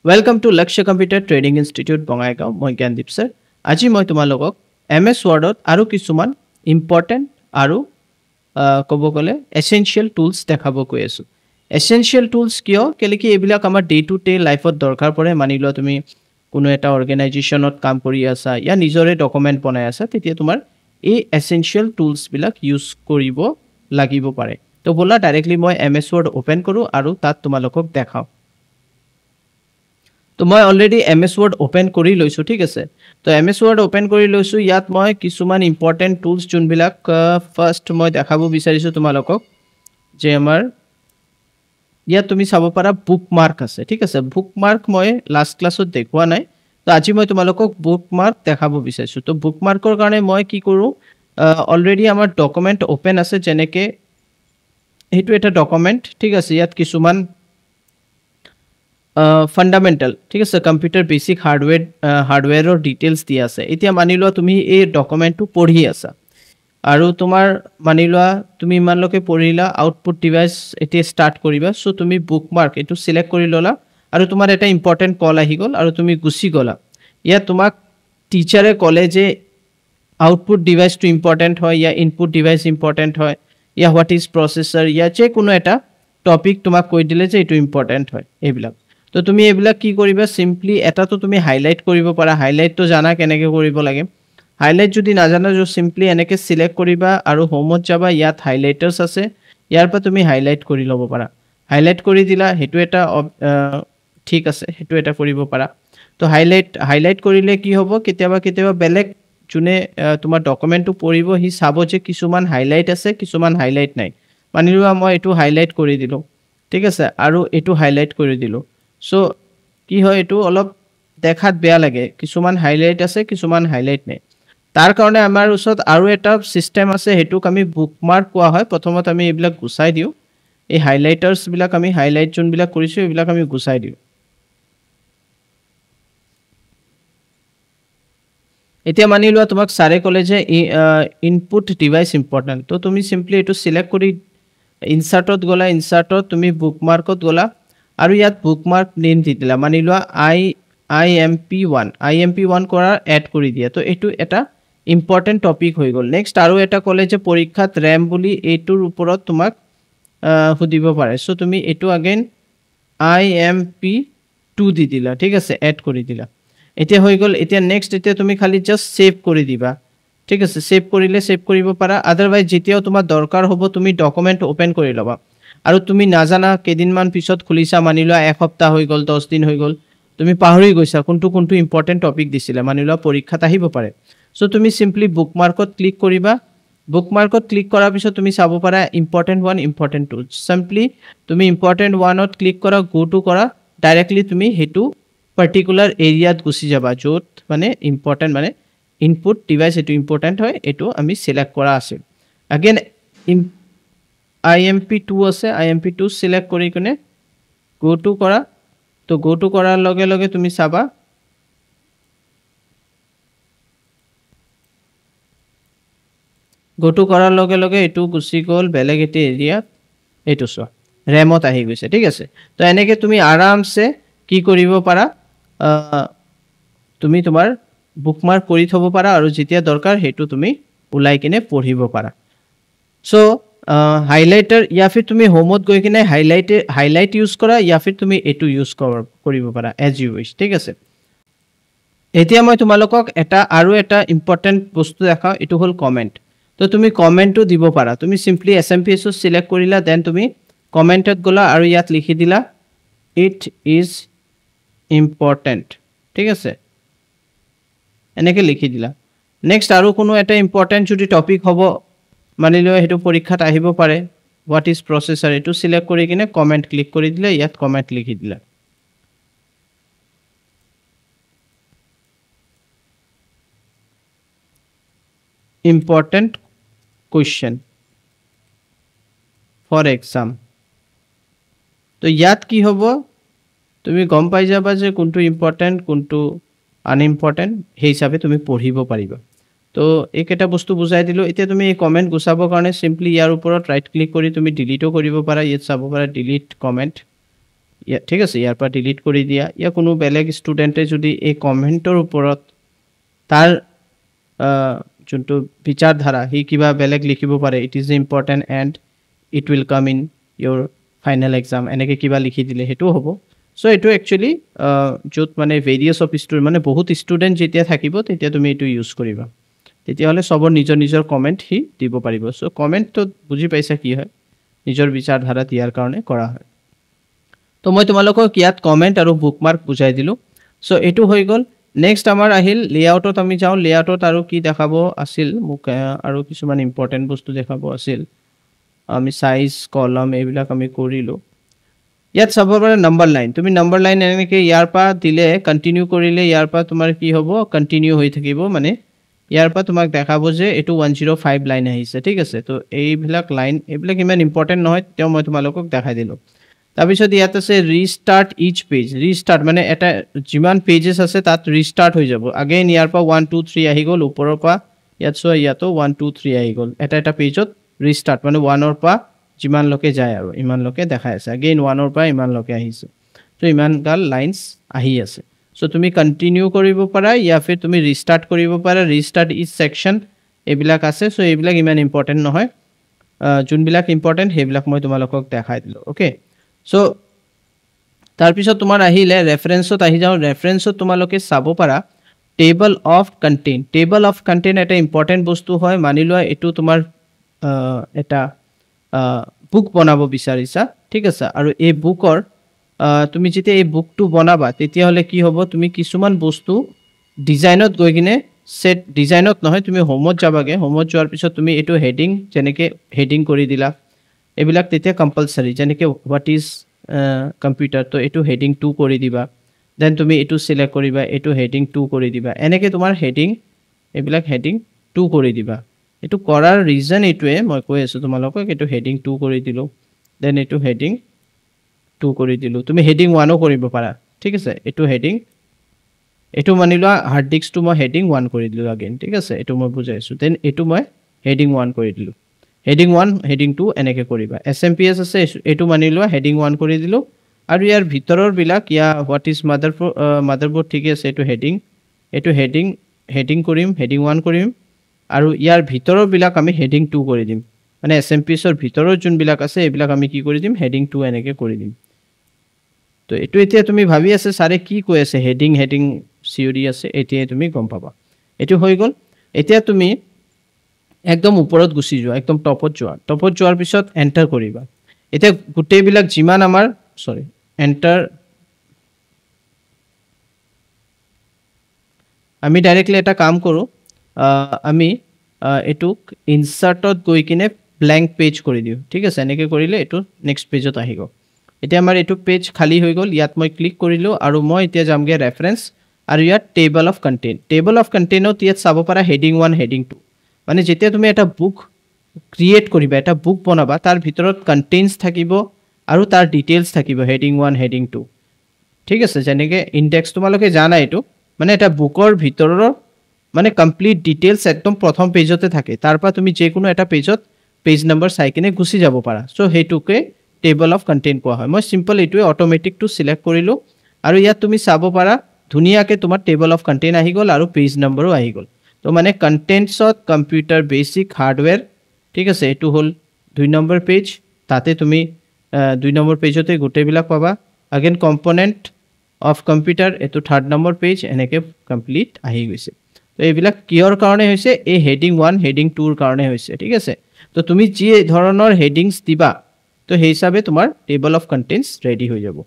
Welcome to Lakshya Computer Trading Institute Bongaigaon. মই Gyandeep sir. আজি মই তোমালোকক MS Word আৰু কিছুমান ইম্পৰ্টেন্ট আৰু ক'ব গ'লে এসেনশিয়াল টুলস দেখাব কৈ আছো। এসেনশিয়াল টুলস কিয় কেলেকি এইবিলাক আমাৰ ডে টু ডে লাইফত দৰকাৰ পৰে। মানি লোৱা তুমি কোনো এটা অৰ্গানাইজেশ্যনত কাম কৰি আছা या নিজৰে ডকুমেন্ট বনাই আছা তেতিয়া তোমাৰ এই এসেনশিয়াল টুলস বিলাক ইউজ কৰিব লাগিব পাৰে। তো বলা ডাইৰেক্টলি মই MS Word ওপেন কৰো আৰু তাত তোমালোকক দেখাও। তো মই অলৰেডি MS Word ওপেন কৰি লৈছো ঠিক আছে। তো MS Word ওপেন কৰি লৈছো ইয়াত মই কিছুমান ইম্পৰ্টেন্ট টুলস যোনবিলাক ফাৰ্স্ট মই দেখাব বিচাৰিছো তোমালোকক যে আমাৰ ইয়াত তুমি চাব পাৰা বুকমাৰ্ক আছে ঠিক আছে। বুকমাৰ্ক মই লাষ্ট ক্লাছত দেখুৱা নাই। তো আজি মই তোমালোকক বুকমাৰ্ক দেখাব বিচাৰিছো। তো বুকমাৰ্কৰ কাৰণে মই কি কৰো অলৰেডি আমাৰ ডকুমেন্ট ওপেন আছে যেনেকে হেতু এটা ডকুমেন্ট ঠিক আছে। ইয়াত কিছুমান ফান্ডামেন্টাল ঠিক আছে কম্পিউটাৰ বেসিক হাৰ্ডৱেৰৰ ডিটেইলছ দিয়া আছে। এতিয়া মানি লোৱা তুমি এই ডকুমেন্টটো পঢ়ি আছা আৰু তোমাৰ মানি লোৱা তুমি ইমানলৈকে পঢ়িলা আউটপুট ডিভাইস এতিয়া ষ্টাৰ্ট কৰিবা। সো তুমি বুকমাৰ্ক এটো সিলেক্ট কৰি ললা আৰু তোমাৰ এটা ইম্পৰ্টেন্ট কল আহি গল আৰু তুমি গুছি গলা। ইয়া তোমাক টিচাৰে কলে যে আউটপুট ডিভাইসটো ইম্পৰ্টেন্ট হয় या ইনপুট ডিভাইস ইম্পৰ্টেন্ট হয় या হোৱাট ইজ প্ৰসেসৰ या যে কোনো এটা টপিক তোমাক কৈ দিলে যে এটো ইম্পৰ্টেন্ট হয় এইবিলাক। তো তুমি এইবিলাক কি কৰিবা সিম্পলি এটা তো তুমি হাইলাইট কৰিব পাৰা। হাইলাইট তো জানা কেনেকৈ কৰিব লাগে। হাইলাইট যদি নাজানা যে সিম্পলি এনেকে সিলেক্ট কৰিবা আৰু হোমত যাবা ইয়াত হাইলাইটাৰ্স আছে ইয়াৰ পৰা তুমি হাইলাইট কৰি ল'ব পাৰা। হাইলাইট কৰি দিলা হেতু এটা ঠিক আছে হেতু এটা কৰিব পাৰা। তো হাইলাইট কৰিলে কি হ'ব কেতিয়াবা বেলেগ জুনে তোমাৰ ডকুমেন্টটো পঢ়িব হি চাব যে কিছুমান হাইলাইট আছে কিছুমান হাইলাইট নাই। মানি লোৱা মই এটো হাইলাইট কৰি দিলো ঠিক আছে আৰু এটো হাইলাইট কৰি দিলো। সো কি হয় এটো অলপ দেখাত বেয়া লাগে কিছুমান হাইলাইট আছে কিছুমান হাইলাইট নাই। তাৰ কাৰণে আমাৰ ওচৰত আৰু এটা সিস্টেম আছে হেতুক আমি বুকমাৰ্ক কোৱা হয়। প্ৰথমত আমি এইবিলাক গুছাই দিও এই হাইলাইটাৰ্স বিলাক আমি হাইলাইট যোন বিলাক কৰিছো এইবিলাক আমি গুছাই দিও। এতিয়া মানি লোৱা তোমাক সাৰে কলে যে ইনপুট ডিভাইস ইম্পৰ্টেন্ট। তো তুমি সিম্পলি এটো সিলেক্ট কৰি ইনসাৰ্টত গলা ইনসাৰ্টত তুমি বুকমাৰ্কত গলা আৰু ইয়াত বুকমাৰ্ক নেম দি দিলা। মানি লোৱা IMP1 কৰা এড কৰি দিয়া। তো এটো এটা ইম্পৰ্টেন্ট টপিক হৈ গল। নেক্সট আৰু এটা কলে যে পৰীক্ষাত RAM বুলি এটোৰ ওপৰত তোমাক সুধিব পাৰে। সো তুমি এটো अगेन IMP2 দি দিলা ঠিক আছে এড কৰি দিলা। এতিয়া হৈ গল। এতিয়া নেক্সট এতিয়া তুমি খালি জাস্ট সেভ কৰি দিবা ঠিক আছে। সেভ কৰিলে সেভ কৰিব পাৰা। আদাৰৱাইজ যেতিয়াও তোমাৰ দৰকাৰ হ'ব তুমি ডকুমেন্ট ওপেন কৰি লবা আৰু তুমি নাজানা কেদিনমান পিছত খুলিছা মানি লোৱা এক সপ্তাহ হৈ গল 10 দিন হৈ গল তুমি পাহৰি গৈছা কোনটো ইম্পৰ্টেন্ট টপিক দিছিলে মানি লোৱা পৰীক্ষাত আহিব পাৰে। সো তুমি সিম্পলি বুকমাৰ্কত ক্লিক কৰিবা। বুকমাৰ্কত ক্লিক কৰাৰ পিছত তুমি চাব পাৰা important one important tools. Simply তুমি ইম্পৰ্টেন্ট ওয়ানত ক্লিক কৰা গো টু কৰা ডাইৰেক্টলি তুমি হেতু পাৰ্টিকুলাৰ এৰিয়াত গুছি যাবা যত মানে ইম্পৰ্টেন্ট মানে ইনপুট ডিভাইস এটো ইম্পৰ্টেন্ট হয় এটো আমি সিলেক্ট কৰা আছে। अगेन IMP2 আছে IMP2 সিলেক্ট কৰি কিনে গো টু কৰা। তো গো টু কৰাৰ লগে লগে তুমি চাবা গো টু কৰাৰ লগে লগে এটো গুছি গল বেলেগ এটা এৰিয়া এটো চোৱা ৰেমত আহি গৈছে ঠিক আছে। তো এনেকে তুমি আৰামছে কি কৰিব পাৰা তুমি তোমাৰ বুকমাৰ্ক কৰি থব পাৰা আৰু যেতিয়া দৰকাৰ হেতু তুমি উলাই কিনে পঢ়িব পাৰা। সো হাইলাইটাৰ या फिर তুমি হোমত গৈ কিনে হাইলাইট ইউজ কৰা या फिर তুমি এটো ইউজ কৰিব পাৰা এজ ইউ উইশ ঠিক আছে। এতিয়া মই তোমালোকক আৰু এটা ইম্পৰ্টেন্ট বস্তু দেখাও এটো হল কমেন্ট। তো তুমি কমেন্টটো দিব পাৰা। তুমি সিম্পলি SMPS সিলেক্ট কৰিলা দেন তুমি কমেন্টত গলা আৰু ইয়াত লিখি দিলা ইট ইজ ইম্পৰ্টেন্ট ঠিক আছে এনেকে লিখি দিলা। নেক্সট আৰু কোনো এটা ইম্পৰ্টেন্ট যদি টপিক হ'ব মানি লোৱা হেতু পৰীক্ষাত আহিব পাৰে হোৱাট ইজ প্ৰসেসৰ এটো সিলেক্ট কৰি কিনে কমেন্ট ক্লিক কৰি দিলে ইয়াত কমেন্ট লিখি দিলা। Important question for exam. তো ইয়াত কি হ'ব তুমি গম পাই যাবা যে কোনটো ইম্পৰ্টেন্ট কোনটো আনইম্পৰ্টেন্ট সেই হিচাপে তুমি পঢ়িব পাৰিবা। তো এইকেটা বস্তু বুজাই দিলো। এতিয়া তুমি এই কমেন্ট গুছাবৰ কাৰণে সিম্পলি ইয়াৰ ওপৰত ৰাইট ক্লিক কৰি তুমি ডিলিটও কৰিব পাৰা। ইয়াত চাব পাৰা ডিলিট কমেন্ট ঠিক আছে ইয়াৰ পৰা ডিলিট কৰি দিয়া ইয়া কোনো বেলেগ ষ্টুডেণ্টে যদি এই কমেণ্টৰ ওপৰত তাৰ যোনটো বিচাৰধাৰা সি কিবা বেলেগ লিখিব পাৰে it is important and it will come in your final exam এনেকৈ কিবা লিখি দিলে সেইটোও হ'ব চ' এইটো একচুৱেলি য'ত মানে ভেৰিয়াছ অফ ষ্টুডেণ্ট মানে বহুত ষ্টুডেণ্ট যেতিয়া থাকিব তেতিয়া তুমি এইটো ইউজ কৰিবা তেতিয়াহ'লে চবৰ নিজৰ নিজৰ কমেণ্ট সি দিব পাৰিব চ' কমেণ্টটো বুজি পাইছা কি হয় নিজৰ বিচাৰধাৰা দিয়াৰ কাৰণে কৰা হয় তো মই তোমালোকক ইয়াত কমেণ্ট আৰু বুকমাৰ্ক বুজাই দিলোঁ চ' এইটো হৈ গ'ল নেক্সট আমাৰ আহিল লেআউটত আমি যাওঁ লেআউটত আৰু কি দেখাব আছিল মোক আৰু কিছুমান ইম্পৰ্টেণ্ট বস্তু দেখাব আছিল আমি সাইজ কলম এইবিলাক আমি কৰিলোঁ ইয়াত চাব পাৰে নাম্বাৰ লাইন তুমি নাম্বাৰ লাইন এনেকৈ ইয়াৰ পৰা দিলে কণ্টিনিউ কৰিলে ইয়াৰ পৰা তোমাৰ কি হ'ব কণ্টিনিউ হৈ থাকিব মানে ইয়াৰ পৰা তোমাক দেখাব যে এইটো 105 লাইন আহিছে ঠিক আছে তো এইবিলাক লাইন এইবিলাক ইমান ইম্পৰ্টেণ্ট নহয় তেওঁ মই তোমালোকক দেখাই দিলোঁ তাৰপিছত ইয়াত আছে ৰিষ্টাৰ্ট ইচ পেজ ৰিষ্টাৰ্ট মানে এটা যিমান পেজেছ আছে তাত ৰিষ্টাৰ্ট হৈ যাব আগেইন ইয়াৰ পৰা 1 2 3 আহি গ'ল ওপৰৰ পৰা ইয়াত চোৱা ইয়াতো 1 2 3 আহি গ'ল এটা পেজত ৰিষ্টাৰ্ট মানে 1ৰ পৰা যিমানলৈকে যায় আৰু ইমানলৈকে দেখাই আছে আগেইন 1ৰ পৰা ইমানলৈকে আহিছে তো ইমানগাল লাইনছ আহি আছে চ' তুমি কণ্টিনিউ কৰিব পাৰা ইয়া ফিৰ তুমি ৰিষ্টাৰ্ট কৰিব পাৰা ৰিষ্টাৰ্ট ইচ ছেকশ্যন এইবিলাক আছে চ' এইবিলাক ইমান ইম্পৰ্টেণ্ট নহয় যোনবিলাক ইম্পৰ্টেণ্ট সেইবিলাক মই তোমালোকক দেখাই দিলোঁ অ'কে চ' তাৰপিছত তোমাৰ আহিলে ৰেফাৰেঞ্চত আহি যাওঁ ৰেফাৰেঞ্চত তোমালোকে চাব পাৰা টেবল অফ কণ্টেইন এটা ইম্পৰ্টেণ্ট বস্তু হয় মানি লোৱা এইটো তোমাৰ এটা বুক বনাব বিচাৰিছা ঠিক আছে আৰু এই বুকৰ তুমি যেতিয়া এই বুকটো বনাবা তেতিয়াহ'লে কি হ'ব তুমি কিছুমান বস্তু ডিজাইনত গৈ কিনে সেট ডিজাইনত নহয় তুমি হোমত যাবাগে হোমত যোৱাৰ পিছত তুমি এইটো হেডিং যেনেকৈ হেডিং কৰি দিলা এইবিলাক তেতিয়া কম্পালচাৰি যেনেকৈ হোৱাট ইজ কম্পিউটাৰ তো এইটো হেডিং 2 কৰি দিবা দেন তুমি এইটো চিলেক্ট কৰিবা এইটো হেডিং 2 কৰি দিবা এনেকৈ তোমাৰ হেডিং এইবিলাক হেডিং 2 কৰি দিবা এইটো কৰাৰ ৰিজন এইটোৱে মই কৈ আছোঁ তোমালোকক এইটো হেডিং 2 কৰি দিলোঁ দেন এইটো হেডিং 2 কৰি দিলোঁ তুমি হেডিং 1ও কৰিব পাৰা ঠিক আছে এইটো হেডিং এইটো মানি লোৱা হাৰ্ড ডিস্কটো মই হেডিং 1 কৰি দিলোঁ আগেইন ঠিক আছে এইটো মই বুজাইছোঁ দেন এইটো মই হেডিং 1 কৰি দিলোঁ হেডিং 1 হেডিং 2 এনেকৈ কৰিবা SMPS আছে এইটো মানি লোৱা হেডিং 1 কৰি দিলোঁ আৰু ইয়াৰ ভিতৰৰবিলাক ইয়া হোৱাট ইজ মাদাৰবোৰ্ড ঠিক আছে এইটো হেডিং কৰিম হেডিং 1 কৰিম আৰু ইয়াৰ ভিতৰৰবিলাক আমি হেডিং 2 কৰি দিম মানে SMPSৰ ভিতৰৰ যোনবিলাক আছে এইবিলাক আমি কি কৰি দিম হেডিং 2 এনেকৈ কৰি দিম তো এইটো এতিয়া তুমি ভাবি আছে ছাৰে কি কৈ আছে হেডিং চিউৰি আছে এতিয়াই তুমি গম পাবা এইটো হৈ গ'ল এতিয়া তুমি একদম ওপৰত গুচি যোৱা একদম টপত যোৱাৰ পিছত এণ্টাৰ কৰিবা এতিয়া গোটেইবিলাক যিমান আমাৰ এণ্টাৰ আমি ডাইৰেক্টলি এটা কাম কৰোঁ আমি এইটোক ইনচাৰ্টত গৈ কিনে ব্লেংক পেজ কৰি দিওঁ ঠিক আছে এনেকৈ কৰিলে এইটো নেক্সট পেজত আহিব এতিয়া আমাৰ এইটো পেজ খালী হৈ গ'ল ইয়াত মই ক্লিক কৰিলোঁ আৰু মই এতিয়া যামগৈ ৰেফাৰেঞ্চ আৰু ইয়াত টেবল অফ কণ্টেইনত ইয়াত চাব পাৰা হেডিং 1 হেডিং 2 মানে যেতিয়া তুমি এটা বুক ক্ৰিয়েট কৰিবা এটা বুক বনাবা তাৰ ভিতৰত কণ্টেইনছ থাকিব আৰু তাৰ ডিটেইলছ থাকিব হেডিং 1 হেডিং 2 ঠিক আছে যেনেকৈ ইণ্ডেক্স তোমালোকে জানা এইটো মানে এটা বুকৰ ভিতৰৰ মানে কমপ্লিট ডিটেইলছ একদম প্ৰথম পেজতে থাকে তাৰ পৰা তুমি যিকোনো এটা পেজত পেজ নম্বৰ চাই কিনে গুচি যাব পাৰা চ' সেইটোকে টেবল অফ কণ্টেইন কোৱা হয় মই চিম্পল এইটোৱে অট'মেটিকটো চিলেক্ট কৰিলোঁ আৰু ইয়াত তুমি চাব পাৰা ধুনীয়াকৈ তোমাৰ টেবল অফ কণ্টেইন আহি গ'ল আৰু পেজ নম্বৰো আহি গ'ল তো মানে কণ্টেণ্টছত কম্পিউটাৰ বেচিক হাৰ্ডৱেৰ ঠিক আছে এইটো হ'ল 2 নম্বৰ পেজ তাতে তুমি 2 নম্বৰ পেজতে গোটেইবিলাক পাবা আগেইন কম্পনেণ্ট অফ কম্পিউটাৰ এইটো 3rd নম্বৰ পেজ এনেকৈ কমপ্লিট আহি গৈছে তো এইবিলাক কিহৰ কাৰণে হৈছে এই হেডিং 1 হেডিং 2ৰ কাৰণে হৈছে ঠিক আছে তো তুমি যি ধৰণৰ হেডিংছ দিবা তো সেই হিচাপে তোমাৰ টেবল অফ কণ্টেইনছ ৰেডি হৈ যাব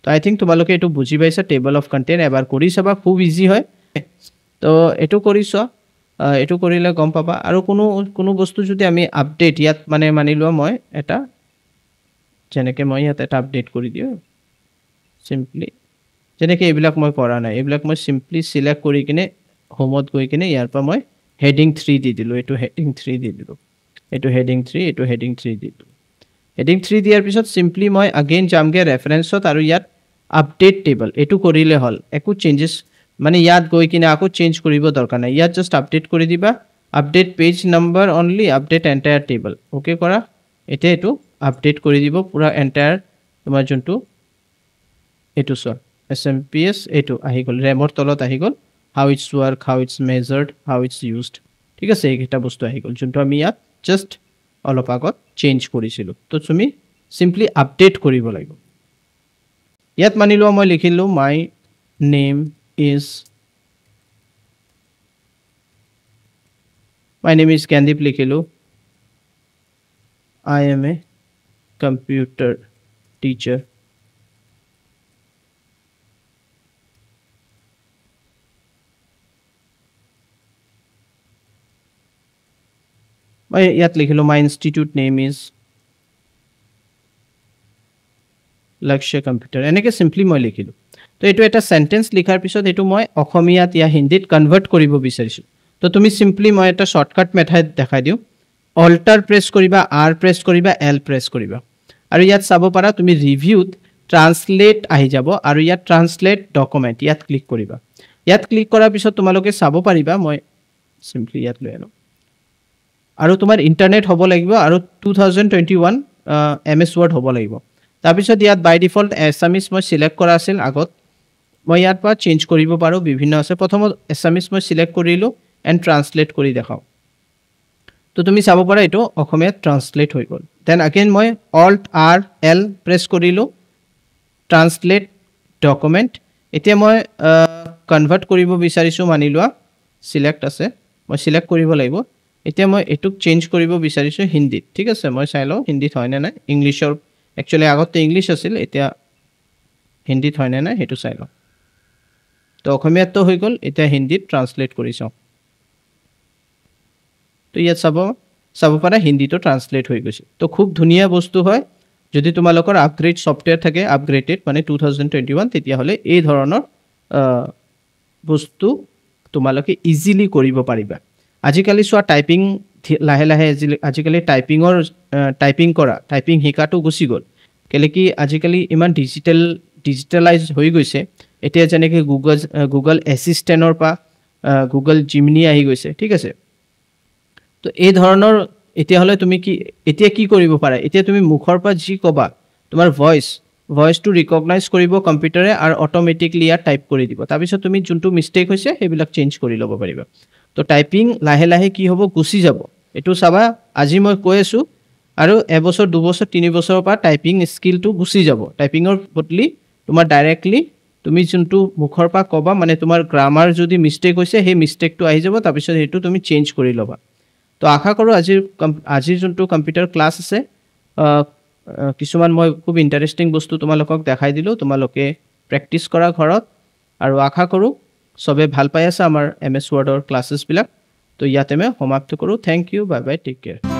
তো আই থিংক তোমালোকে এইটো বুজি পাইছা টেবল অফ কণ্টেইন এবাৰ কৰি চাবা খুব ইজি হয় তো এইটো কৰি চোৱা এইটো কৰিলে গম পাবা আৰু কোনো বস্তু যদি আমি আপডেট ইয়াত মানে মানি লোৱা মই এটা যেনেকৈ মই ইয়াত এটা আপডেট কৰি দিওঁ চিম্পলি যেনেকৈ এইবিলাক মই কৰা নাই এইবিলাক মই চিম্পলি চিলেক্ট কৰি কিনে হোমত গৈ কিনে ইয়াৰ পৰা মই হেডিং 3 দি দিলোঁ এইটো হেডিং 3 দি দিলোঁ এইটো হেডিং 3 এইটো হেডিং 3 দি দিলোঁ হেডিং 3 দিয়াৰ পিছত চিম্পলি মই আগেইন যামগৈ ৰেফাৰেঞ্চত আৰু ইয়াত আপডেট টেবল এইটো কৰিলে হ'ল একো চেঞ্জেছ মানে ইয়াত গৈ কিনে আকৌ চেঞ্জ কৰিব দৰকাৰ নাই ইয়াত জাষ্ট আপডেট কৰি দিবা update page number only update entire table okay কৰা এতিয়া এইটো আপডেট কৰি দিব পুৰা এণ্টায়াৰ তোমাৰ যোনটো এইটো চোৱা SMPS এইটো আহি গ'ল ৰেমৰ তলত আহি গ'ল how it's work how it's measured how it's used ঠিক আছে এইকেইটা বস্তু আহি গ'ল যোনটো আমি ইয়াত জাষ্ট অলপ আগত চেঞ্জ কৰিছিলোঁ তো তুমি চিম্পলি আপডেট কৰিব লাগিব ইয়াত মানি লোৱা মই লিখিলোঁ মাই নেম ইজ জ্ঞানদীপ লিখিলোঁ I am a computer teacher মই ইয়াত লিখিলোঁ my institute name is Lakshya computer এনেকৈ চিম্পলি মই লিখিলোঁ তো এইটো এটা সেন্টেন্স লিখাৰ পিছত এইটো মই অসমীয়াত ইয়া হিন্দীত কনভাৰ্ট কৰিব বিচাৰিছোঁ তো তুমি চিম্পলি মই এটা শৰ্টকাট মেথড দেখাই দিওঁ অল্টাৰ প্ৰেছ কৰিবা আৰ প্ৰেছ কৰিবা এল প্ৰেছ কৰিবা আৰু ইয়াত চাব পাৰা তুমি ৰিভিউত ট্ৰান্সলেট আহি যাব আৰু ইয়াত ট্ৰান্সলেট ডকুমেণ্ট ইয়াত ক্লিক কৰিবা ইয়াত ক্লিক কৰাৰ পিছত তোমালোকে চাব পাৰিবা মই চিম্পলি ইয়াত লৈ আনো আৰু তোমাৰ ইণ্টাৰনেট হ'ব লাগিব আৰু 2021 MS Word হ'ব লাগিব তাৰপিছত ইয়াত বাই ডিফল্ট এছামিছ মই সিলেক্ট কৰা আছিল আগত মই ইয়াৰ পৰা চেঞ্জ কৰিব পাৰোঁ বিভিন্ন আছে প্ৰথমত এছামিছ মই সিলেক্ট কৰিলোঁ এণ্ড ট্ৰান্সলেট কৰি দেখাওঁ তো তুমি চাব পাৰা এইটো অসমীয়াত ট্ৰান্সলেট হৈ গ'ল দেন আগেইন মই অল্ট আৰ এল প্ৰেছ কৰিলোঁ ট্ৰান্সলেট ডকুমেণ্ট এতিয়া মই কনভাৰ্ট কৰিব বিচাৰিছোঁ মানি লোৱা সিলেক্ট আছে মই সিলেক্ট কৰিব লাগিব এতিয়া মই এইটোক চেঞ্জ কৰিব বিচাৰিছোঁ হিন্দীত ঠিক আছে মই চাই লওঁ হিন্দীত হয়নে নাই ইংলিছৰ একচুৱেলি আগতে ইংলিছ আছিল এতিয়া হিন্দীত হয়নে নাই সেইটো চাই লওঁ তো অসমীয়াততো হৈ গ'ল এতিয়া হিন্দীত ট্ৰান্সলেট কৰি চাওঁ তো ইয়াত চাব পাৰা হিন্দীটো ট্ৰান্সলেট হৈ গৈছে তো খুব ধুনীয়া বস্তু হয় যদি তোমালোকৰ আপগ্ৰেড ছফটৱেৰ থাকে আপগ্ৰেডেড মানে 2021 তেতিয়াহ'লে এই ধৰণৰ বস্তু তোমালোকে ইজিলি কৰিব পাৰিবা আজিকালি চোৱা টাইপিং লাহে লাহে আজিকালি টাইপিং শিকাটো গুচি গ'ল কেলে কি আজিকালি ইমান ডিজিটেলাইজ হৈ গৈছে এতিয়া যেনেকৈ গুগল এছিষ্টেণ্টৰ পৰা গুগল জিমিনি আহি গৈছে ঠিক আছে তো এই ধৰণৰ এতিয়াহ'লে তুমি এতিয়া কি কৰিব পাৰা এতিয়া তুমি মুখৰ পৰা যি ক'বা তোমাৰ ভইচটো ৰিকগনাইজ কৰিব কম্পিউটাৰে আৰু অট'মেটিকলি ইয়াত টাইপ কৰি দিব তাৰপিছত তুমি যোনটো মিষ্টেক হৈছে সেইবিলাক চেঞ্জ কৰি ল'ব পাৰিবা তো টাইপিং লাহে লাহে কি হ'ব গুচি যাব এইটো চাবা আজি মই কৈ আছোঁ আৰু এবছৰ দুবছৰ তিনি বছৰৰ পৰা টাইপিং স্কিলটো গুচি যাব টাইপিঙৰ বদলি তোমাৰ ডাইৰেক্টলি তুমি যোনটো মুখৰ পৰা ক'বা মানে তোমাৰ গ্ৰামাৰ যদি মিষ্টেক হৈছে সেই মিষ্টেকটো আহি যাব তাৰপিছত সেইটো তুমি চেঞ্জ কৰি ল'বা তো আশা কৰোঁ আজিৰ যোনটো কম্পিউটাৰ ক্লাছ আছে কিছুমান মই খুব ইণ্টাৰেষ্টিং বস্তু তোমালোকক দেখাই দিলোঁ তোমালোকে প্ৰেক্টিছ কৰা ঘৰত আৰু আশা কৰোঁ চবে ভাল পাই আছে আমাৰ MS Wordৰ ক্লাছেছবিলাক তো ইয়াতে মই সমাপ্ত কৰোঁ thank you bye bye take care